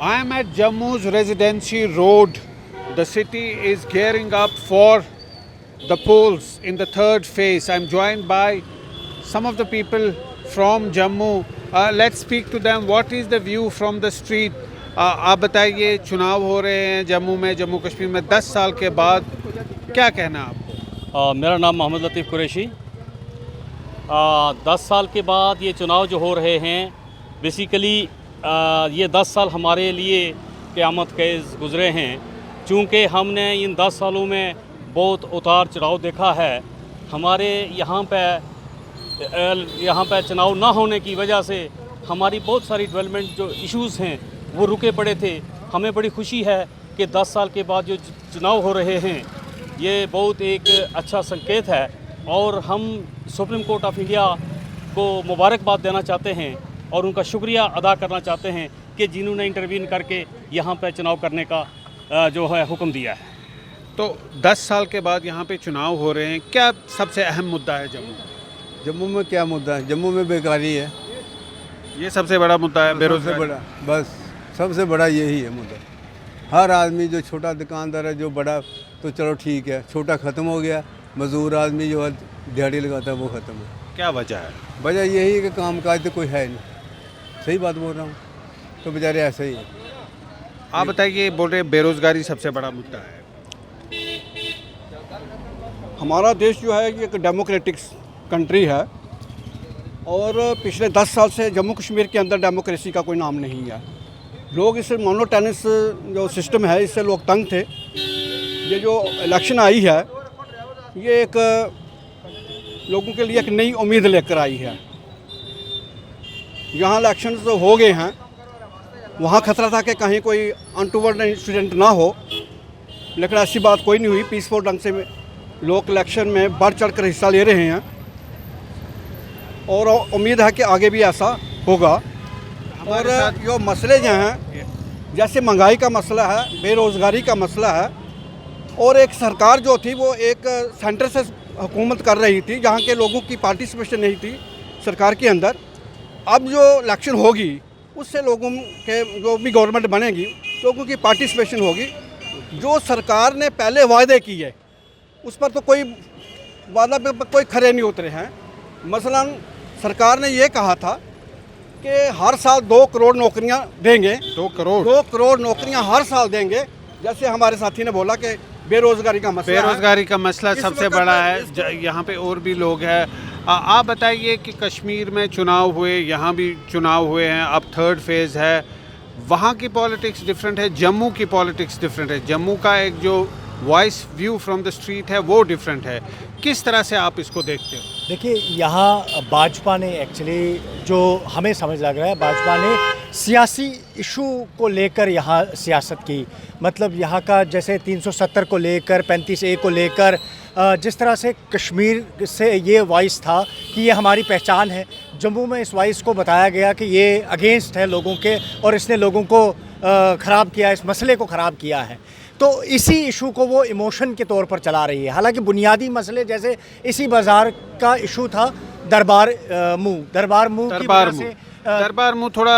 I am at Jammu's Residency Road. The city is gearing up for the polls in the third phase. I'm joined by some of the people from Jammu. Let's speak to them. What is the view from the street? आप बताइए, चुनाव हो रहे हैं जम्मू में, जम्मू कश्मीर में 10 साल के बाद, क्या कहना आपको? मेरा नाम मोहम्मद लतीफ़ कुरैशी। 10 साल के बाद ये चुनाव जो हो रहे हैं, बेसिकली ये 10 साल हमारे लिए क़यामत खेज़ गुज़रे हैं, चूँकि हमने इन 10 सालों में बहुत उतार चढ़ाव देखा है। हमारे यहाँ पे चुनाव ना होने की वजह से हमारी बहुत सारी डेवलपमेंट जो इश्यूज़ हैं वो रुके पड़े थे। हमें बड़ी खुशी है कि 10 साल के बाद जो चुनाव हो रहे हैं ये बहुत एक अच्छा संकेत है, और हम सुप्रीम कोर्ट ऑफ इंडिया को मुबारकबाद देना चाहते हैं और उनका शुक्रिया अदा करना चाहते हैं कि जिन्होंने इंटरवीन करके यहाँ पे चुनाव करने का जो है हुक्म दिया है। तो 10 साल के बाद यहाँ पे चुनाव हो रहे हैं, क्या सबसे अहम मुद्दा है जम्मू में? जम्मू में क्या मुद्दा है? जम्मू में बेकारी है, ये सबसे बड़ा मुद्दा है, सबसे बेरोजगारी। बड़ा, बस सबसे बड़ा यही है मुद्दा। हर आदमी जो छोटा दुकानदार है, जो बड़ा तो चलो ठीक है, छोटा ख़त्म हो गया, मज़दूर आदमी जो है दिहाड़ी लगाता है वो ख़त्म है। क्या वजह है? वजह यही है कि काम काज तो कोई है नहीं। सही बात बोल रहा हूँ, तो बेचारे ऐसे ही है। आप बताइए, बोल रहे बेरोजगारी सबसे बड़ा मुद्दा है। हमारा देश जो है ये एक डेमोक्रेटिक कंट्री है, और पिछले 10 साल से जम्मू कश्मीर के अंदर डेमोक्रेसी का कोई नाम नहीं है। लोग इस मोनोटेनिस जो सिस्टम है इससे लोग तंग थे। ये जो इलेक्शन आई है ये एक लोगों के लिए एक नई उम्मीद लेकर आई है। यहाँ इलेक्शन जो हो गए हैं वहाँ खतरा था कि कहीं कोई अनटूवर्ड इंसिडेंट ना हो, लेकिन ऐसी बात कोई नहीं हुई। पीसफुल ढंग से लोग इलेक्शन में बढ़ चढ़ कर हिस्सा ले रहे हैं, और उम्मीद है कि आगे भी ऐसा होगा। और जो मसले जो हैं, जैसे महंगाई का मसला है, बेरोज़गारी का मसला है, और एक सरकार जो थी वो एक सेंटर से हुकूमत कर रही थी जहाँ के लोगों की पार्टिसिपेशन नहीं थी सरकार के अंदर। अब जो इलेक्शन होगी उससे लोगों के जो भी गवर्नमेंट बनेगी लोगों की पार्टिसिपेशन होगी। जो सरकार ने पहले वायदे किए उस पर तो कोई वादा पे कोई खरे नहीं उतरे हैं। मसलन सरकार ने ये कहा था कि हर साल 2 करोड़ नौकरियां देंगे। 2 करोड़ 2 करोड़ नौकरियां हर साल देंगे। जैसे हमारे साथी ने बोला कि बेरोजगारी का मसला सबसे बड़ा है। यहाँ पे और भी लोग हैं। आप बताइए कि कश्मीर में चुनाव हुए, यहाँ भी चुनाव हुए हैं, अब थर्ड फेज़ है। वहाँ की पॉलिटिक्स डिफरेंट है, जम्मू की पॉलिटिक्स डिफरेंट है। जम्मू का एक जो voice view from the street है वो डिफरेंट है। किस तरह से आप इसको देखते हो? देखिए, यहाँ भाजपा ने एक्चुअली जो हमें समझ लग रहा है, भाजपा ने सियासी इशू को लेकर यहाँ सियासत की। मतलब यहाँ का जैसे 370 को लेकर, 35A को लेकर, जिस तरह से कश्मीर से ये वॉइस था कि ये हमारी पहचान है, जम्मू में इस वॉइस को बताया गया कि ये अगेंस्ट है लोगों के और इसने लोगों को ख़राब किया, इस मसले को ख़राब किया है। तो इसी इशू को वो इमोशन के तौर पर चला रही है। हालांकि बुनियादी मसले जैसे इसी बाज़ार का इशू था दरबार मुँह थोड़ा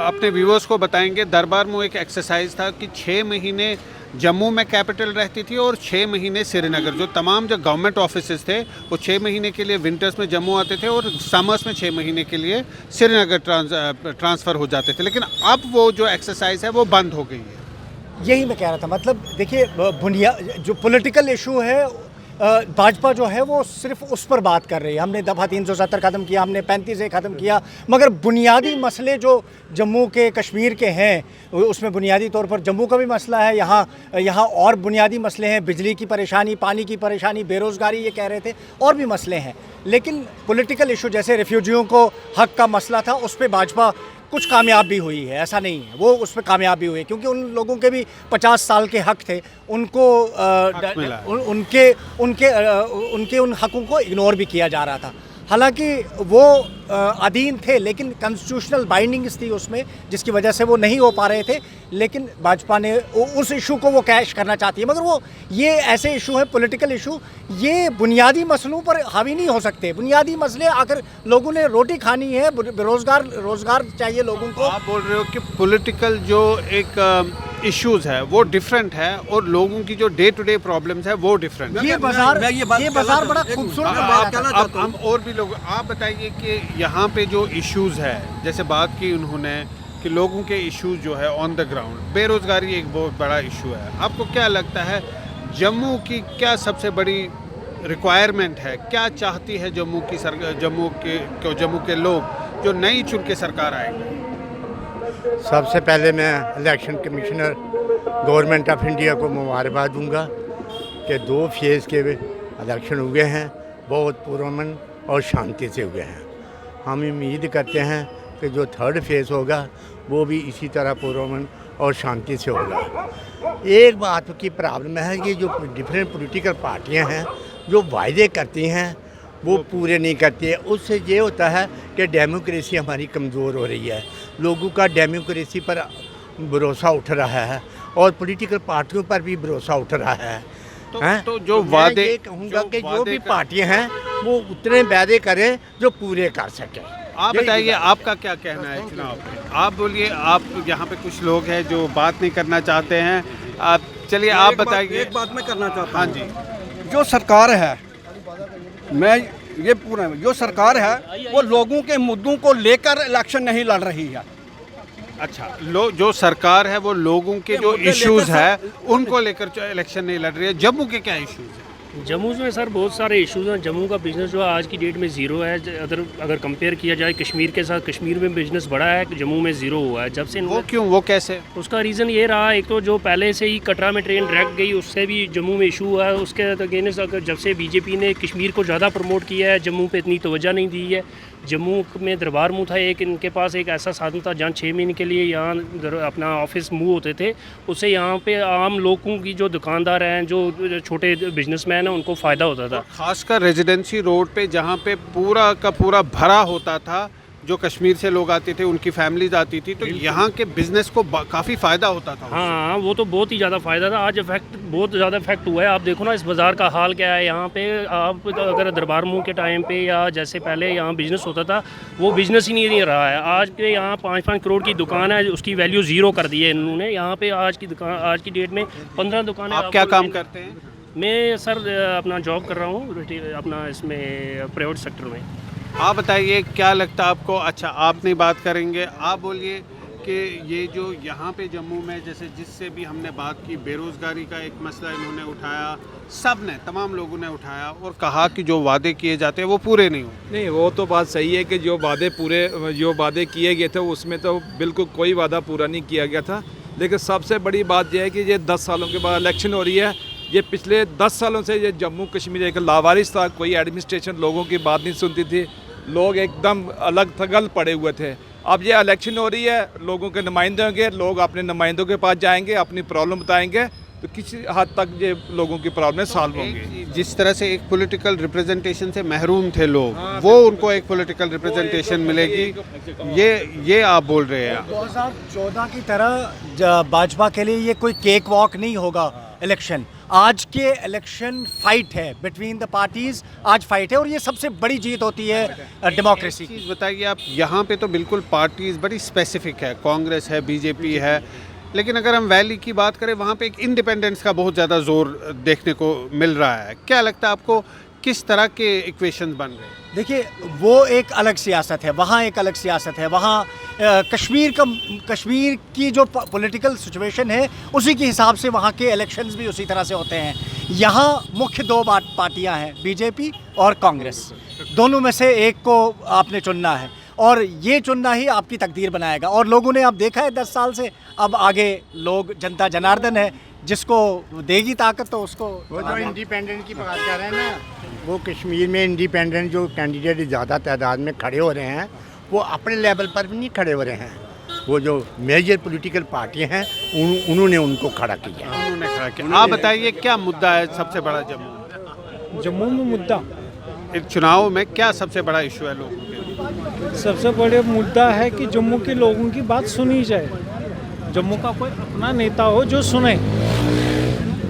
अपने व्यूअर्स को बताएंगे। दरबार मुँह एक एक्सरसाइज था कि 6 महीने जम्मू में कैपिटल रहती थी और 6 महीने श्रीनगर। जो तमाम जो गवर्नमेंट ऑफिसेज थे वो 6 महीने के लिए विंटर्स में जम्मू आते थे और समर्स में 6 महीने के लिए श्रीनगर ट्रांसफ़र हो जाते थे। लेकिन अब वो जो एक्सरसाइज है वो बंद हो गई है। यही मैं कह रहा था। मतलब देखिए, जो पॉलिटिकल इशू है, भाजपा जो है वो सिर्फ उस पर बात कर रही है। हमने दफ़ा 370 ख़त्म किया, हमने 35A ख़त्म किया, मगर बुनियादी मसले जो जम्मू के कश्मीर के हैं उसमें बुनियादी तौर पर जम्मू का भी मसला है। यहाँ और बुनियादी मसले हैं, बिजली की परेशानी, पानी की परेशानी, बेरोज़गारी, ये कह रहे थे, और भी मसले हैं। लेकिन पॉलिटिकल इशू जैसे रेफ्यूजियों को हक़ का मसला था, उस पर भाजपा कुछ कामयाब भी हुई है, ऐसा नहीं है, वो उस पर कामयाब भी हुई है, क्योंकि उन लोगों के भी 50 साल के हक थे, उनको उनके उन हकों को इग्नोर भी किया जा रहा था। हालांकि वो अधीन थे, लेकिन कॉन्स्टिट्यूशनल बाइंडिंग्स थी उसमें, जिसकी वजह से वो नहीं हो पा रहे थे। लेकिन भाजपा ने उस इशू को वो कैश करना चाहती है, मगर वो ये ऐसे इशू है, पॉलिटिकल इशू, ये बुनियादी मसलों पर हावी नहीं हो सकते। बुनियादी मसले, अगर लोगों ने रोटी खानी है, रोज़गार चाहिए लोगों को। आप बोल रहे हो कि पॉलिटिकल जो एक इश्यूज है वो डिफरेंट है और लोगों की जो डे टू डे प्रॉब्लम्स है वो डिफरेंट है। ये बाजार बड़ा खूबसूरत अब हम और भी लोग, आप बताइए कि यहाँ पे जो इश्यूज है, जैसे बात की उन्होंने कि लोगों के इश्यूज जो है ऑन द ग्राउंड, बेरोज़गारी एक बहुत बड़ा इशू है। आपको क्या लगता है जम्मू की क्या सबसे बड़ी रिक्वायरमेंट है, क्या चाहती है जम्मू के लोग जो नई चुन के सरकार आएगी? सबसे पहले मैं election commissioner government of India को मुबारकबाद दूंगा कि 2 फेज़ के इलेक्शन हुए हैं, बहुत पुरअमन और शांति से हुए हैं। हम उम्मीद करते हैं कि जो 3rd फेज़ होगा वो भी इसी तरह पुरअमन और शांति से होगा। एक बात की प्रॉब्लम है कि जो डिफरेंट पॉलिटिकल पार्टियां हैं जो वायदे करती हैं वो पूरे नहीं करती है। उससे ये होता है कि डेमोक्रेसी हमारी कमज़ोर हो रही है, लोगों का डेमोक्रेसी पर भरोसा उठ रहा है और पॉलिटिकल पार्टियों पर भी भरोसा उठ रहा है। तो जो वादे, मैं ये कहूँगा कि जो भी पार्टियां हैं वो उतने वादे करें जो पूरे कर सकें। आप बताइए आपका क्या कहना है चुनाव पे? आप बोलिए, आप यहाँ पे कुछ लोग हैं जो बात नहीं करना चाहते हैं, आप चलिए आप बताइए। एक बात मैं करना चाहता हाँ हूँ। जी, जो सरकार है, मैं ये पूरा, जो सरकार है वो लोगों के मुद्दों को लेकर इलेक्शन नहीं लड़ रही है। अच्छा, जो सरकार है वो लोगों के जो इश्यूज है उनको लेकर इलेक्शन नहीं लड़ रही है। जम्मू के क्या इश्यूज हैं? जम्मू में सर बहुत सारे इश्यूज हैं। जम्मू का बिज़नेस जो है आज की डेट में ज़ीरो है। अगर कंपेयर किया जाए कश्मीर के साथ, कश्मीर में बिज़नेस बढ़ा है, जम्मू में ज़ीरो हुआ है जब से। वो क्यों, वो कैसे? उसका रीज़न ये रहा, एक तो जो पहले से ही कटरा में ट्रेन डायरेक्ट गई उससे भी जम्मू में इशू हुआ है। उसके अगेंस्ट जब से बीजेपी ने कश्मीर को ज़्यादा प्रमोट किया है, जम्मू पे इतनी तवज्जो नहीं दी है। जम्मू में दरबार मूव था एक, इनके पास एक ऐसा साधन था जहाँ 6 महीने के लिए यहाँ अपना ऑफिस मूव होते थे। उससे यहाँ पे आम लोगों की, जो दुकानदार हैं, जो छोटे बिजनेसमैन हैं, उनको फ़ायदा होता था। खासकर रेजिडेंसी रोड पे जहाँ पे पूरा का पूरा भरा होता था, जो कश्मीर से लोग आते थे, उनकी फैमिलीज आती थी, तो यहाँ के बिजनेस को काफ़ी फ़ायदा होता था। हाँ, वो तो बहुत ही ज़्यादा फ़ायदा था। आज बहुत ज़्यादा इफेक्ट हुआ है। आप देखो ना इस बाज़ार का हाल क्या है यहाँ पे। आप अगर दरबार मूव के टाइम पे या जैसे पहले यहाँ बिज़नेस होता था, वो बिज़नेस ही नहीं रहा है। आज के यहाँ 5-5 करोड़ की दुकान है, उसकी वैल्यू ज़ीरो कर दी है इन्होंने। यहाँ पे आज की डेट में 15 दुकानें। आप क्या काम करते हैं? मैं सर अपना जॉब कर रहा हूँ अपना इसमें प्राइवेट सेक्टर में। आप बताइए क्या लगता है आपको? अच्छा, आप नहीं बात करेंगे, आप बोलिए कि ये जो यहाँ पे जम्मू में, जैसे जिससे भी हमने बात की, बेरोज़गारी का एक मसला इन्होंने उठाया, सब ने, तमाम लोगों ने उठाया और कहा कि जो वादे किए जाते हैं वो पूरे नहीं होते। नहीं, वो तो बात सही है कि जो वादे किए गए थे उसमें तो बिल्कुल कोई वादा पूरा नहीं किया गया था। लेकिन सबसे बड़ी बात यह है कि ये 10 सालों के बाद इलेक्शन हो रही है। ये पिछले 10 सालों से ये जम्मू कश्मीर एक लावारिस था, कोई एडमिनिस्ट्रेशन लोगों की बात नहीं सुनती थी, लोग एकदम अलग थगल पड़े हुए थे। अब ये इलेक्शन हो रही है, लोगों के नुमाइंदे होंगे, लोग अपने नुमाइंदों के पास जाएंगे, अपनी प्रॉब्लम बताएंगे, तो किसी हद तक ये लोगों की प्रॉब्लम सॉल्व होंगी। जिस तरह से एक पॉलिटिकल रिप्रेजेंटेशन से महरूम थे लोग, वो उनको एक पॉलिटिकल रिप्रेजेंटेशन मिलेगी, ये आप बोल रहे हैं। 2014 की तरह भाजपा के लिए ये कोई केक वॉक नहीं होगा इलेक्शन। आज के इलेक्शन फाइट है बिटवीन द पार्टीज, आज फाइट है और ये सबसे बड़ी जीत होती है डेमोक्रेसी की। बताइए आप, यहाँ पे तो बिल्कुल पार्टीज बड़ी स्पेसिफिक है, कांग्रेस है, बीजेपी है, लेकिन अगर हम वैली की बात करें, वहाँ पे एक इंडिपेंडेंस का बहुत ज़्यादा जोर देखने को मिल रहा है। क्या लगता है आपको, किस तरह के इक्वेशन बन रहे हैं? देखिए, वो एक अलग सियासत है, वहाँ एक अलग सियासत है। वहाँ कश्मीर की जो पॉलिटिकल सिचुएशन है उसी के हिसाब से वहाँ के इलेक्शंस भी उसी तरह से होते हैं। यहाँ मुख्य 2 पार्टियाँ हैं, बीजेपी और कांग्रेस। दोनों में से एक को आपने चुनना है और ये चुनना ही आपकी तकदीर बनाएगा। और लोगों ने अब देखा है 10 साल से, अब आगे लोग, जनता जनार्दन है, जिसको देगी ताकत तो उसको। वो जो इंडिपेंडेंट की बात कर रहे हैं ना, वो कश्मीर में इंडिपेंडेंट जो कैंडिडेट ज़्यादा तादाद में खड़े हो रहे हैं, वो अपने लेवल पर भी नहीं खड़े हो रहे हैं। वो जो मेजर पॉलिटिकल पार्टियां हैं उन्होंने उनको खड़ा किया। आप बताइए क्या मुद्दा है सबसे बड़ा जम्मू में? मुद्दा चुनाव में क्या सबसे बड़ा इशू है लोगों के लिए? सबसे बड़ा मुद्दा है कि जम्मू के लोगों की बात सुनी जाए। जम्मू का कोई अपना नेता हो जो सुने।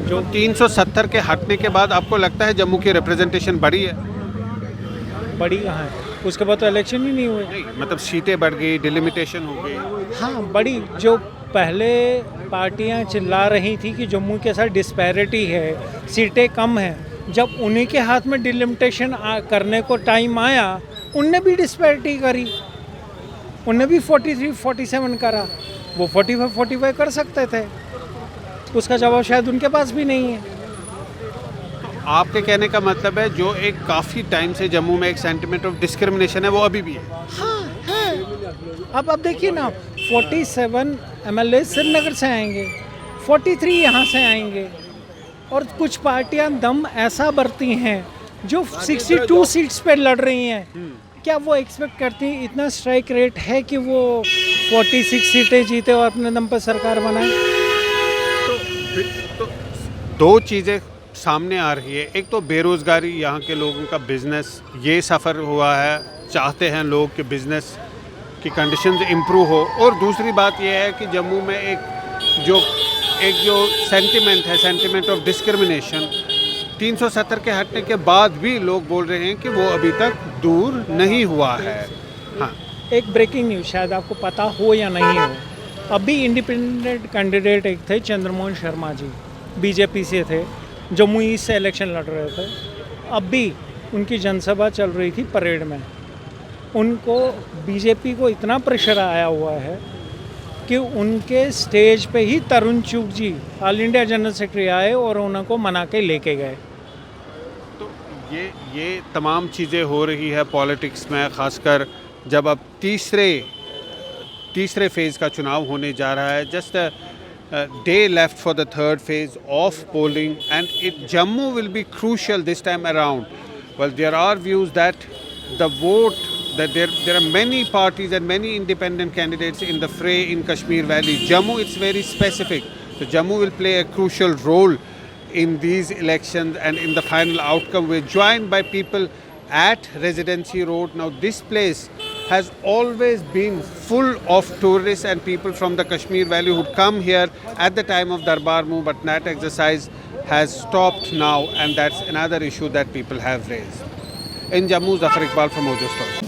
जो 370 के हटने के बाद आपको लगता है जम्मू की रिप्रेजेंटेशन बढ़ी है? बड़ी कहाँ है, उसके बाद तो इलेक्शन ही नहीं हुए। नहीं, मतलब सीटें बढ़ गई, डिलिमिटेशन हो गई। हाँ बड़ी, जो पहले पार्टियां चिल्ला रही थी कि जम्मू के साथ डिस्पैरिटी है, सीटें कम हैं, जब उन्हीं के हाथ में डिलिमिटेशन करने को टाइम आया, उनने भी डिस्पैरिटी करी, उनने भी 43-47 करा। वो 45-45 कर सकते थे, उसका जवाब शायद उनके पास भी नहीं है। आपके कहने का मतलब है जो एक काफ़ी टाइम से जम्मू में एक सेंटिमेंट ऑफ डिस्क्रिमिनेशन है वो अभी भी है? हाँ है। अब देखिए ना, 47 MLA श्रीनगर से आएंगे, 43 यहाँ से आएंगे, और कुछ पार्टियां दम ऐसा बरती हैं जो 62 सीट्स पे लड़ रही हैं। क्या वो एक्सपेक्ट करती हैं इतना स्ट्राइक रेट है कि वो 46 सीटें जीते और अपने दम पर सरकार बनाए? तो दो चीज़ें सामने आ रही है, एक तो बेरोज़गारी, यहाँ के लोगों का बिज़नेस ये सफ़र हुआ है, चाहते हैं लोग कि बिज़नेस की कंडीशंस इम्प्रूव हो, और दूसरी बात यह है कि जम्मू में एक जो सेंटिमेंट है, सेंटिमेंट ऑफ डिस्क्रिमिनेशन, 370 के हटने के बाद भी लोग बोल रहे हैं कि वो अभी तक दूर नहीं हुआ है। हाँ, एक ब्रेकिंग न्यूज़, शायद आपको पता हो या नहीं हो, अभी इंडिपेंडेंट कैंडिडेट एक थे, चंद्रमोहन शर्मा जी, बीजेपी से थे, जम्मू ईस्ट से इलेक्शन लड़ रहे थे। अभी उनकी जनसभा चल रही थी परेड में, उनको बीजेपी को इतना प्रेशर आया हुआ है कि उनके स्टेज पे ही तरुण चुग जी, ऑल इंडिया जनरल सेक्रेटरी, आए और उनको मना के लेके गए। तो ये तमाम चीज़ें हो रही है पॉलिटिक्स में, ख़ासकर जब अब तीसरे फेज़ का चुनाव होने जा रहा है। Just day left for the third phase of polling, and Jammu will be crucial this time around. Well, there are views that the vote, that there are many parties and many independent candidates in the fray in Kashmir Valley. Jammu, it's very specific. So Jammu will play a crucial role in these elections and in the final outcome. We're joined by people at Residency Road. Now this place has always been full of tourists and people from the Kashmir Valley who'd come here at the time of Darbar Mu, but that exercise has stopped now, and that's another issue that people have raised. In Jammu, Zafar Iqbal from Mojo Story.